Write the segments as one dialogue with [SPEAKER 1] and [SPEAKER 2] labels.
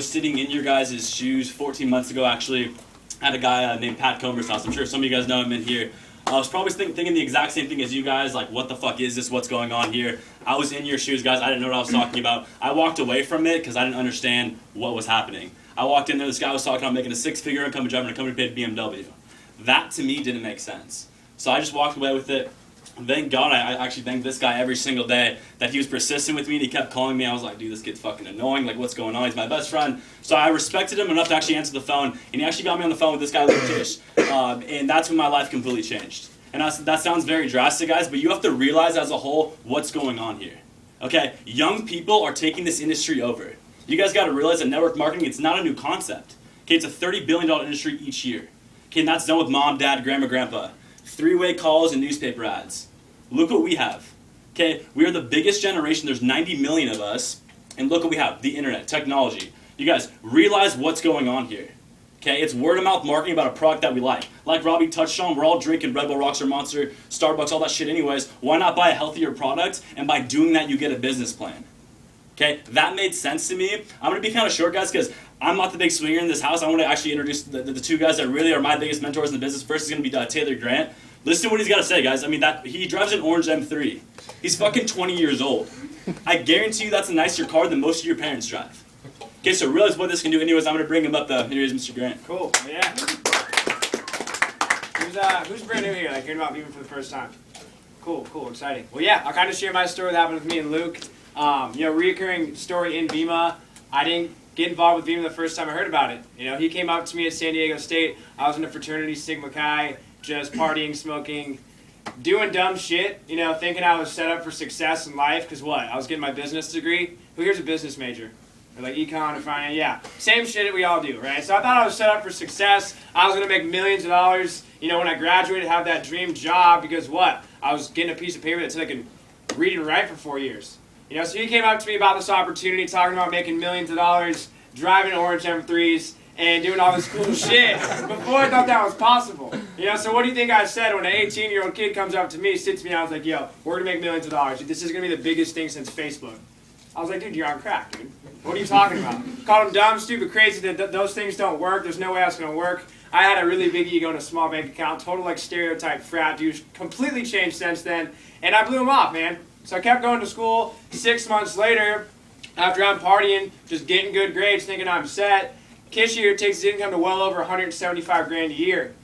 [SPEAKER 1] was sitting in your guys' shoes 14 months ago, actually. I had a guy named Pat Comer's house. I'm sure some of you guys know him in here. I was probably thinking the exact same thing as you guys, like, what the fuck is this? What's going on here? I was in your shoes, guys. I didn't know what I was talking about. I walked away from it because I didn't understand what was happening. I walked in there, this guy was talking about making a 6-figure income and driving a company paid BMW. That, to me, didn't make sense. So I just walked away with it. Thank God, I actually thank this guy every single day that he was persistent with me and he kept calling me. I was like, dude, this kid's fucking annoying. Like, what's going on? He's my best friend. So I respected him enough to actually answer the phone, and he actually got me on the phone with this guy, Luke Tish. And that's when my life completely changed. And that sounds very drastic, guys, but you have to realize as a whole what's going on here. Okay? Young people are taking this industry over. You guys got to realize that network marketing, it's not a new concept. Okay, it's a $30 billion industry each year. Okay, and that's done with mom, dad, grandma, grandpa. 3-way calls and newspaper ads. Look what we have. Okay, we are the biggest generation. There's 90 million of us, and look what we have: the internet, technology. You guys realize what's going on here. Okay, it's word of mouth marketing about a product that we like. Like Robbie touched on, we're all drinking Red Bull, Rockstar, Monster, Starbucks, all that shit anyways. Why not buy a healthier product? And by doing that, you get a business plan. Okay, that made sense to me. I'm going to be kind of short, guys, because I'm not the big swinger in this house. I want to actually introduce the two guys that really are my biggest mentors in the business. First is going to be Taylor Grant. Listen to what he's got to say, guys. I mean, he drives an orange M3. He's fucking 20 years old. I guarantee you that's a nicer car than most of your parents drive. Okay, so realize what this can do. Anyways, I'm going to bring him up. Here's Mr. Grant.
[SPEAKER 2] Cool. Yeah. Who's brand new here? Like, hearing about Vemma for the first time? Cool. Exciting. Well, yeah, I'll kind of share my story that happened with me and Luke. Reoccurring story in Vemma. I didn't get involved with Vemma the first time I heard about it. He came up to me at San Diego State. I was in a fraternity, Sigma Chi, just partying, smoking, doing dumb shit, thinking I was set up for success in life, because what? I was getting my business degree. Who here's a business major? Or like econ or finance? Yeah, same shit that we all do, right? So I thought I was set up for success. I was going to make millions of dollars, when I graduated, have that dream job, because what? I was getting a piece of paper that said I could read and write for 4 years. So he came up to me about this opportunity, talking about making millions of dollars, driving orange M3s, and doing all this cool shit before I thought that was possible. So what do you think I said when an 18-year-old kid comes up to me, sits me down, I was like, yo, we're going to make millions of dollars. This is going to be the biggest thing since Facebook. I was like, dude, you're on crack, dude. What are you talking about? Called him dumb, stupid, crazy, that those things don't work. There's no way that's going to work. I had a really big ego and a small bank account, total like stereotype frat dude, completely changed since then, and I blew him off, man. So I kept going to school. 6 months later, after I'm partying, just getting good grades, thinking I'm set, Kish here takes his income to well over 175 grand a year.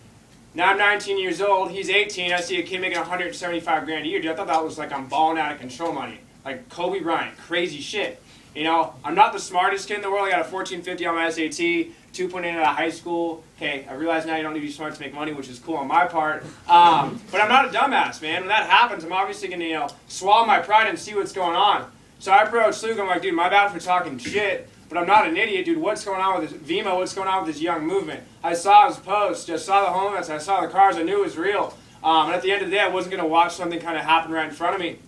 [SPEAKER 2] Now I'm 19 years old, he's 18, I see a kid making 175 grand a year. Dude, I thought that was like I'm balling out of control money. Like Kobe Bryant, crazy shit. I'm not the smartest kid in the world. I got a 1450 on my SAT, 2.8 out of high school. Okay, I realize now you don't need to be smart to make money, which is cool on my part. But I'm not a dumbass, man. When that happens, I'm obviously going to, swallow my pride and see what's going on. So I approached Luke. I'm like, dude, my bad for talking shit, but I'm not an idiot, dude. What's going on with this Vemma? What's going on with this young movement? I saw his post, just saw the homeless, I saw the cars, I knew it was real. And at the end of the day, I wasn't going to watch something kind of happen right in front of me.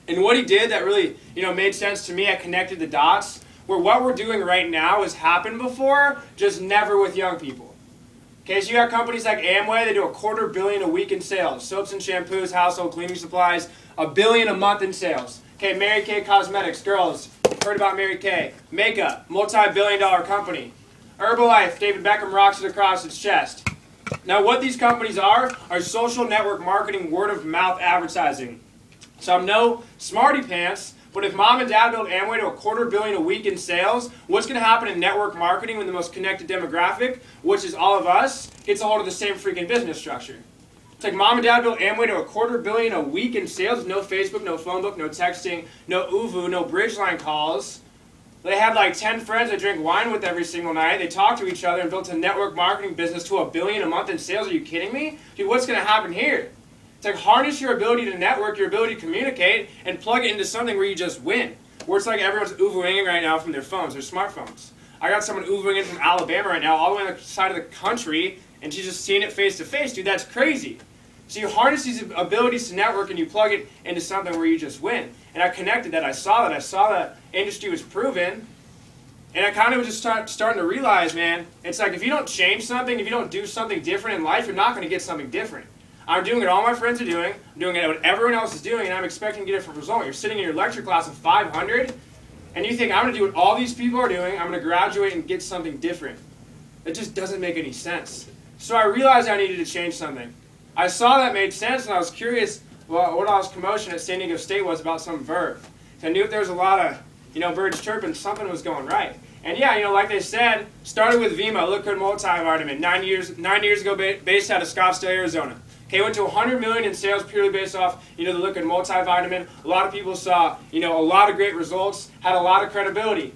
[SPEAKER 2] And what he did that really, made sense to me, I connected the dots, where what we're doing right now has happened before, just never with young people. Okay, so you got companies like Amway, they do $250 million a week in sales. Soaps and shampoos, household cleaning supplies, $1 billion a month in sales. Okay, Mary Kay Cosmetics, girls, heard about Mary Kay. Makeup, multi-billion-dollar company. Herbalife, David Beckham rocks it across its chest. Now what these companies are social network marketing, word-of-mouth advertising. So I'm no smarty pants, but if mom and dad build Amway to $250 million a week in sales, what's going to happen in network marketing when the most connected demographic, which is all of us, gets a hold of the same freaking business structure? It's like mom and dad built Amway to $250 million a week in sales, no Facebook, no phone book, no texting, no Uvu, no Bridgeline calls. They had like 10 friends they drink wine with every single night. They talk to each other and built a network marketing business to $1 billion a month in sales. Are you kidding me? Dude, what's going to happen here? It's like harness your ability to network, your ability to communicate, and plug it into something where you just win. Where it's like everyone's Ubering right now from their phones, their smartphones. I got someone Ubering in from Alabama right now, all the way on the side of the country, and she's just seeing it face to face. Dude, that's crazy. So you harness these abilities to network and you plug it into something where you just win. And I connected that. I saw that industry was proven. And I kind of was just starting to realize, man, it's like if you don't change something, if you don't do something different in life, you're not going to get something different. I'm doing what all my friends are doing. I'm doing what everyone else is doing, and I'm expecting to get a different result. You're sitting in your lecture class of 500. And you think, I'm going to do what all these people are doing, I'm going to graduate and get something different. It just doesn't make any sense. So I realized I needed to change something. I saw that made sense, and I was curious what all this commotion at San Diego State was about some verb. I knew if there was a lot of birds chirping, something was going right. And yeah, like they said, started with Vemma, Look Good multivitamin, 9 years ago, based out of Scottsdale, Arizona. Okay, went to 100 million in sales purely based off, the Look Good multivitamin. A lot of people saw, a lot of great results, had a lot of credibility.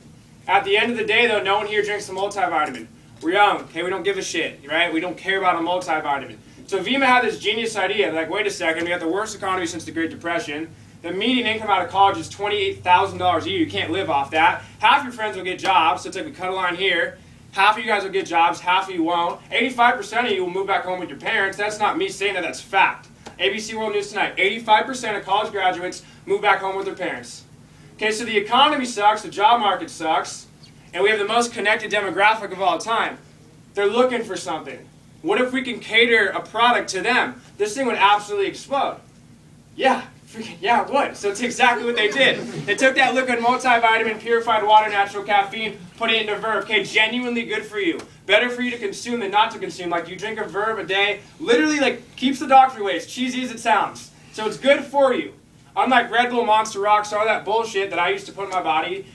[SPEAKER 2] At the end of the day, though, no one here drinks the multivitamin. We're young, okay, we don't give a shit, right? We don't care about a multivitamin. So Vemma had this genius idea, like, wait a second, we got the worst economy since the Great Depression. The median income out of college is $28,000 a year. You can't live off that. Half your friends will get jobs, so it's like we cut a line here. Half of you guys will get jobs, half of you won't. 85% of you will move back home with your parents. That's not me saying that, that's fact. ABC World News Tonight, 85% of college graduates move back home with their parents. Okay, so the economy sucks, the job market sucks, and we have the most connected demographic of all time. They're looking for something. What if we can cater a product to them? This thing would absolutely explode. Yeah, it would. So it's exactly what they did. They took that liquid multivitamin, purified water, natural caffeine, put it into Verve. Okay, genuinely good for you. Better for you to consume than not to consume. Like you drink a Verve a day, literally like keeps the doctor away, as cheesy as it sounds. So it's good for you. Unlike Red Bull, Monster Rocks, all that bullshit that I used to put in my body,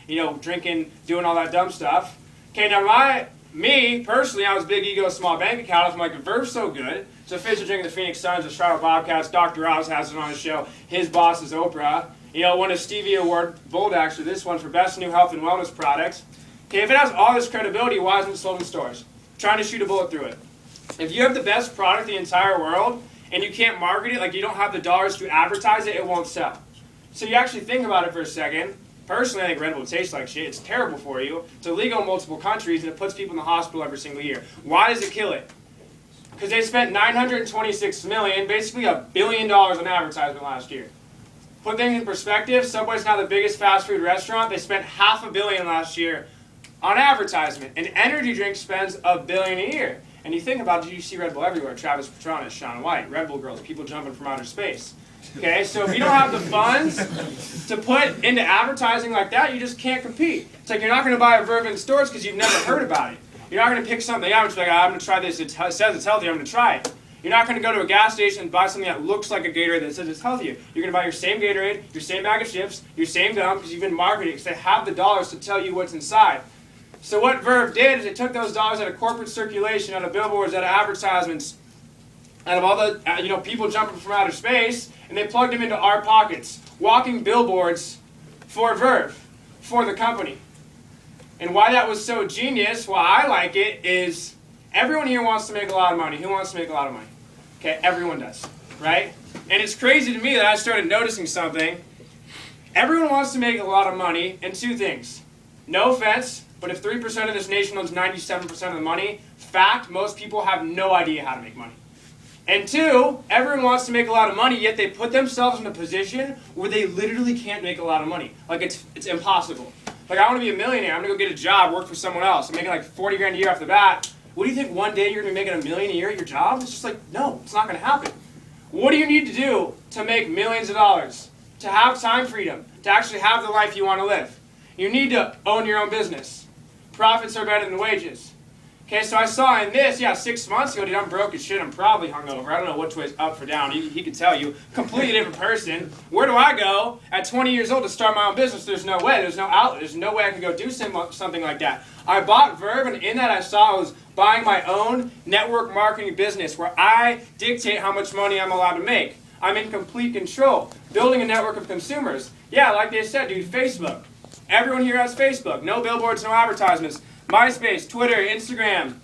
[SPEAKER 2] drinking, doing all that dumb stuff. Okay, now me, personally, I was big ego, small bank account. I'm like, Verve's so good. So Fish is drinking the Phoenix Suns, the Charlotte Bobcats. Dr. Oz has it on his show. His boss is Oprah. Won a Stevie Award, Bold actually, this one, for Best New Health and Wellness Products. Okay, if it has all this credibility, why isn't it sold in stores? Trying to shoot a bullet through it. If you have the best product in the entire world, and you can't market it, like you don't have the dollars to advertise it, it won't sell. So you actually think about it for a second. Personally, I think Red Bull tastes like shit. It's terrible for you. It's illegal in multiple countries, and it puts people in the hospital every single year. Why does it kill it? Because they spent $926 million, basically $1 billion on advertisement last year. Put things in perspective, Subway's now the biggest fast food restaurant. They spent $500 million last year on advertisement. An energy drink spends $1 billion a year. And you think about it, you see Red Bull everywhere. Travis Pastrana, Shaun White, Red Bull girls, people jumping from outer space. Okay, so if you don't have the funds to put into advertising like that, you just can't compete. It's like you're not going to buy a Verve in stores because you've never heard about it. You're not going to pick something out and be like, I'm going to try this. It says it's healthy. I'm going to try it. You're not going to go to a gas station and buy something that looks like a Gatorade that says it's healthier. You're going to buy your same Gatorade, your same bag of chips, your same gum because you've been marketing because they have the dollars to tell you what's inside. So what Verve did is they took those dollars out of corporate circulation, out of billboards, out of advertisements, out of all the people jumping from outer space, and they plugged them into our pockets. Walking billboards for Verve, for the company. And why that was so genius, why I like it, is everyone here wants to make a lot of money. Who wants to make a lot of money? Okay, everyone does, right? And it's crazy to me that I started noticing something. Everyone wants to make a lot of money in two things. No offense, but if 3% of this nation owns 97% of the money, fact, most people have no idea how to make money. And two, everyone wants to make a lot of money, yet they put themselves in a position where they literally can't make a lot of money. Like it's impossible. Like I want to be a millionaire, I'm going to go get a job, work for someone else. I'm making like 40 grand a year off the bat. What do you think one day you're going to be making $1 million a year at your job? It's just like, no, it's not going to happen. What do you need to do to make millions of dollars? To have time freedom, to actually have the life you want to live. You need to own your own business. Profits are better than wages. Okay, so I saw in this, 6 months ago, dude, I'm broke as shit. I'm probably hungover. I don't know which way's up or down. He could tell you. Completely different person. Where do I go at 20 years old to start my own business? There's no way. There's no outlet. There's no way I can go do something like that. I bought Verve, and in that I saw I was buying my own network marketing business where I dictate how much money I'm allowed to make. I'm in complete control. Building a network of consumers. Yeah, like they said, dude, Facebook. Everyone here has Facebook. No billboards, no advertisements. MySpace, Twitter, Instagram,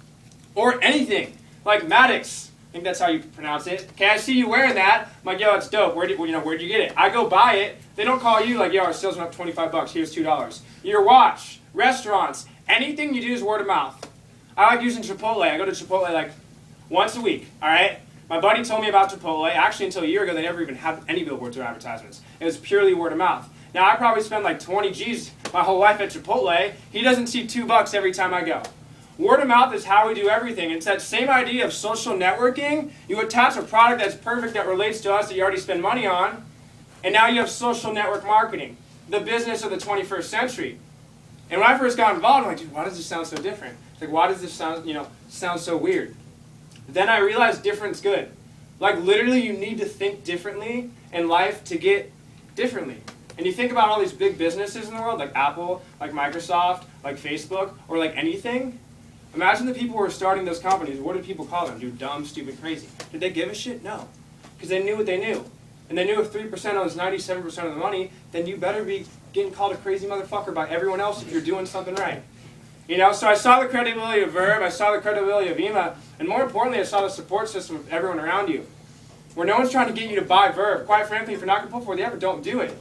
[SPEAKER 2] or anything. Like Maddox. I think that's how you pronounce it. Okay, I see you wearing that. I'm like, yo, it's dope. Where'd you get it? I go buy it. They don't call you like, yo, our sales went up $25. Here's $2. Your watch, restaurants, anything you do is word of mouth. I like using Chipotle. I go to Chipotle like once a week, all right? My buddy told me about Chipotle. Actually, until a year ago, they never even had any billboards or advertisements. It was purely word of mouth. Now, I probably spend like 20 G's my whole life at Chipotle. He doesn't see $2 every time I go. Word of mouth is how we do everything. It's that same idea of social networking. You attach a product that's perfect that relates to us that you already spend money on, and now you have social network marketing, the business of the 21st century. And when I first got involved, I'm like, dude, why does this sound so different? It's like, why does this sound so weird? Then I realized different's good. Like literally you need to think differently in life to get differently. And you think about all these big businesses in the world, like Apple, like Microsoft, like Facebook, or like anything. Imagine the people who were starting those companies. What did people call them? Dude, dumb, stupid, crazy. Did they give a shit? No. Because they knew what they knew. And they knew if 3% owns 97% of the money, then you better be getting called a crazy motherfucker by everyone else if you're doing something right. You know, so I saw the credibility of Verb, I saw the credibility of Vemma, and more importantly, I saw the support system of everyone around you. Where no one's trying to get you to buy Verb. Quite frankly, if you're not going to pull for the effort, don't do it.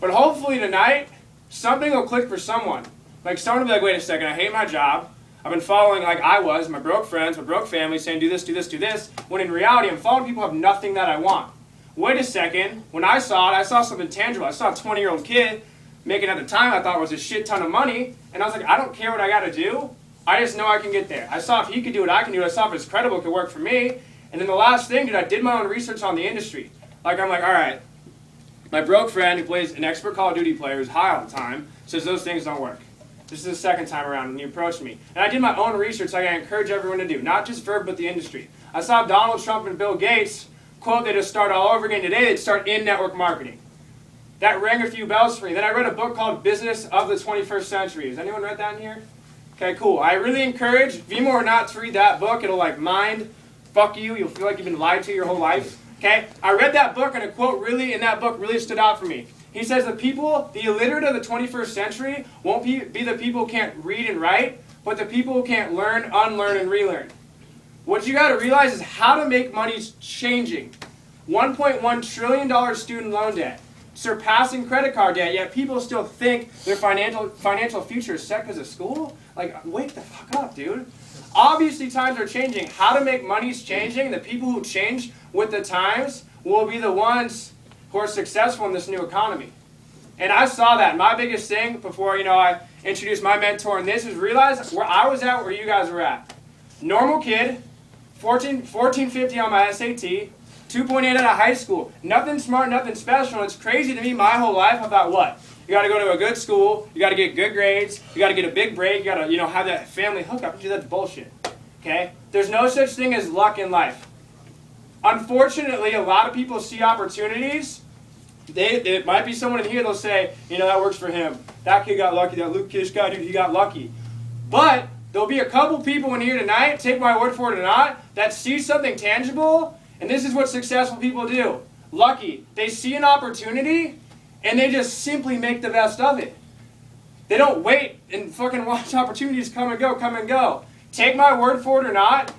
[SPEAKER 2] But hopefully tonight, something will click for someone. Like someone will be like, wait a second, I hate my job. I've been following like I was, my broke friends, my broke family, saying do this, do this, do this, when in reality, I'm following people who have nothing that I want. Wait a second, when I saw it, I saw something tangible. I saw a 20-year-old kid making at the time I thought was a shit ton of money, and I was like, I don't care what I got to do. I just know I can get there. I saw if he could do it, I can do it. I saw if it's credible, it could work for me. And then the last thing, dude, I did my own research on the industry. Like, I'm like, all right, my broke friend who plays an expert Call of Duty player who's high all the time says those things don't work. This is the second time around when he approached me. And I did my own research like I encourage everyone to do, not just Verb, but the industry. I saw Donald Trump and Bill Gates quote they just start all over again today, they'd start in network marketing. That rang a few bells for me. Then I read a book called Business of the 21st Century. Has anyone read that in here? Okay, cool. I really encourage, Vemma or not, to read that book. It'll like fuck you. You'll feel like you've been lied to your whole life. Okay? I read that book and a quote really in that book really stood out for me. He says the people, the illiterate of the 21st century won't be the people who can't read and write, but the people who can't learn, unlearn, and relearn. What you got to realize is how to make money's changing. $1.1 trillion student loan debt, surpassing credit card debt, yet people still think their financial future is set because of school? Like, wake the fuck up, dude. Obviously, times are changing. How to make money's changing. The people who change with the times will be the ones who are successful in this new economy. And I saw that. My biggest thing before, I introduced my mentor in this is realize where I was at, where you guys were at. Normal kid, 1450 on my SAT, 2.8 out of high school. Nothing smart, nothing special. It's crazy to me my whole life. I thought, what? You got to go to a good school. You got to get good grades. You got to get a big break. You got to, have that family hookup. Dude, that's bullshit. Okay? There's no such thing as luck in life. Unfortunately, a lot of people see opportunities. There might be someone in here, they'll say, that works for him. That kid got lucky. That Luke Kish guy, dude, he got lucky. But there'll be a couple people in here tonight, take my word for it or not, that see something tangible, and this is what successful people do. Lucky. They see an opportunity, and they just simply make the best of it. They don't wait and fucking watch opportunities come and go, come and go. Take my word for it or not,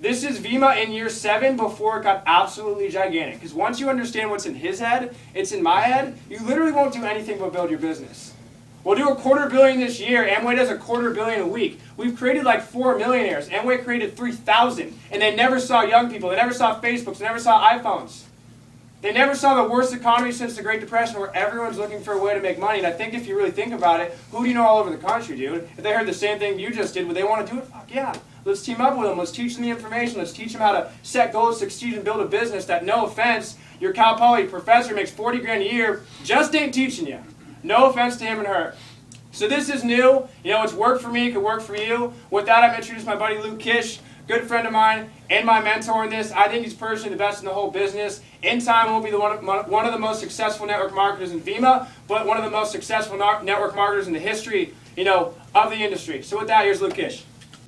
[SPEAKER 2] this is Vemma in year 7 before it got absolutely gigantic. Because once you understand what's in his head, it's in my head, you literally won't do anything but build your business. We'll do $250 million this year. Amway does $250 million a week. We've created like 4 millionaires. Amway created 3,000. And they never saw young people. They never saw Facebooks. They never saw iPhones. They never saw the worst economy since the Great Depression where everyone's looking for a way to make money. And I think if you really think about it, who do you know all over the country, dude? If they heard the same thing you just did, would they want to do it? Fuck yeah. Let's team up with them. Let's teach them the information. Let's teach them how to set goals, succeed, and build a business that, no offense, your Cal Poly professor makes $40 grand a year, just ain't teaching you. No offense to him and her. So this is new. It's worked for me. It could work for you. With that, I've introduced my buddy Luke Kish, good friend of mine, and my mentor in this. I think he's personally the best in the whole business. In time, we'll be one of the most successful network marketers in Vemma, but one of the most successful network marketers in the history, of the industry. So with that, here's Luke Kish.